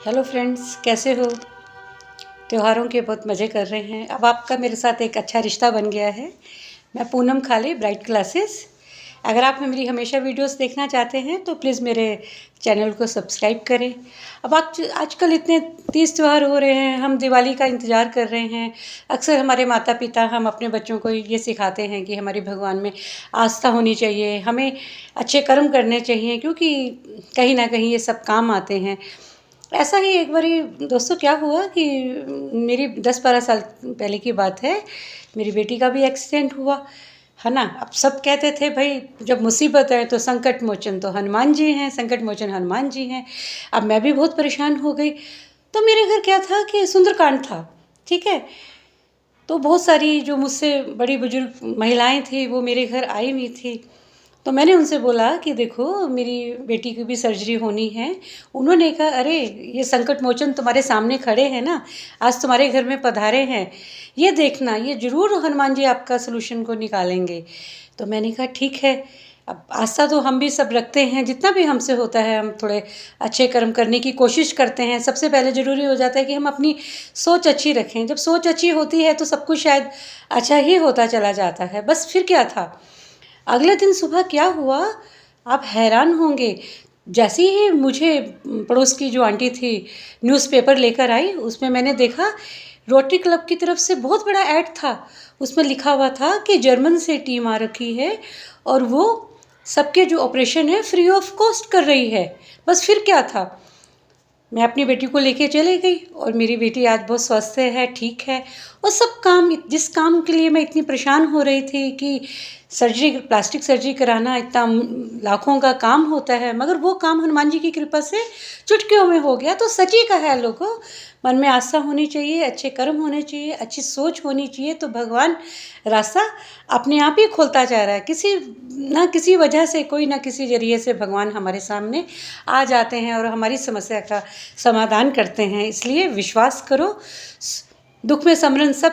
Hello friends, कैसे हो। त्योहारों के बहुत मज़े कर रहे हैं। अब आपका मेरे साथ एक अच्छा रिश्ता बन गया है। मैं पूनम खाले, ब्राइट क्लासेस। अगर आप मेरी हमेशा वीडियोस देखना चाहते हैं तो प्लीज़ मेरे चैनल को सब्सक्राइब करें। अब आजकल इतने तीज त्यौहार हो रहे हैं, हम दिवाली का इंतज़ार कर रहे हैं। अक्सर हमारे माता पिता हम अपने बच्चों को ये सिखाते हैं कि हमारी भगवान में आस्था होनी चाहिए, हमें अच्छे कर्म करने चाहिए, क्योंकि कहीं ना कहीं ये सब काम आते हैं। ऐसा ही एक बारी दोस्तों क्या हुआ कि मेरी 10-12 साल पहले की बात है। मेरी बेटी का भी एक्सीडेंट हुआ, है ना। अब सब कहते थे भाई जब मुसीबत है तो संकट मोचन तो हनुमान जी हैं, संकट मोचन हनुमान जी हैं। अब मैं भी बहुत परेशान हो गई। तो मेरे घर क्या था कि सुंदरकांड था, ठीक है। तो बहुत सारी जो मुझसे बड़ी बुजुर्ग महिलाएं थी वो मेरे घर आई हुई थी। तो मैंने उनसे बोला कि देखो मेरी बेटी की भी सर्जरी होनी है। उन्होंने कहा अरे ये संकट मोचन तुम्हारे सामने खड़े हैं ना, आज तुम्हारे घर में पधारे हैं, ये देखना, ये ज़रूर हनुमान जी आपका सलूशन को निकालेंगे। तो मैंने कहा ठीक है। अब आस्था तो हम भी सब रखते हैं, जितना भी हमसे होता है हम थोड़े अच्छे कर्म करने की कोशिश करते हैं। सबसे पहले ज़रूरी हो जाता है कि हम अपनी सोच अच्छी रखें। जब सोच अच्छी होती है तो सब कुछ शायद अच्छा ही होता चला जाता है। बस फिर क्या था, अगले दिन सुबह क्या हुआ, आप हैरान होंगे। जैसे ही मुझे पड़ोस की जो आंटी थी न्यूज़पेपर लेकर आई, उसमें मैंने देखा रोटरी क्लब की तरफ से बहुत बड़ा ऐड था। उसमें लिखा हुआ था कि जर्मन से टीम आ रखी है और वो सबके जो ऑपरेशन है फ्री ऑफ कॉस्ट कर रही है। बस फिर क्या था, मैं अपनी बेटी को लेके चली गई और मेरी बेटी आज बहुत स्वस्थ है, ठीक है। और सब काम, जिस काम के लिए मैं इतनी परेशान हो रही थी कि सर्जरी, प्लास्टिक सर्जरी कराना इतना लाखों का काम होता है, मगर वो काम हनुमान जी की कृपा से चुटकियों में हो गया। तो सच ही कहा है लोगों, मन में आस्था होनी चाहिए, अच्छे कर्म होने चाहिए, अच्छी सोच होनी चाहिए, तो भगवान रास्ता अपने आप ही खोलता जा रहा है। किसी ना किसी वजह से, कोई ना किसी जरिए से भगवान हमारे सामने आ जाते हैं और हमारी समस्या का समाधान करते हैं। इसलिए विश्वास करो, दुख में समरन सब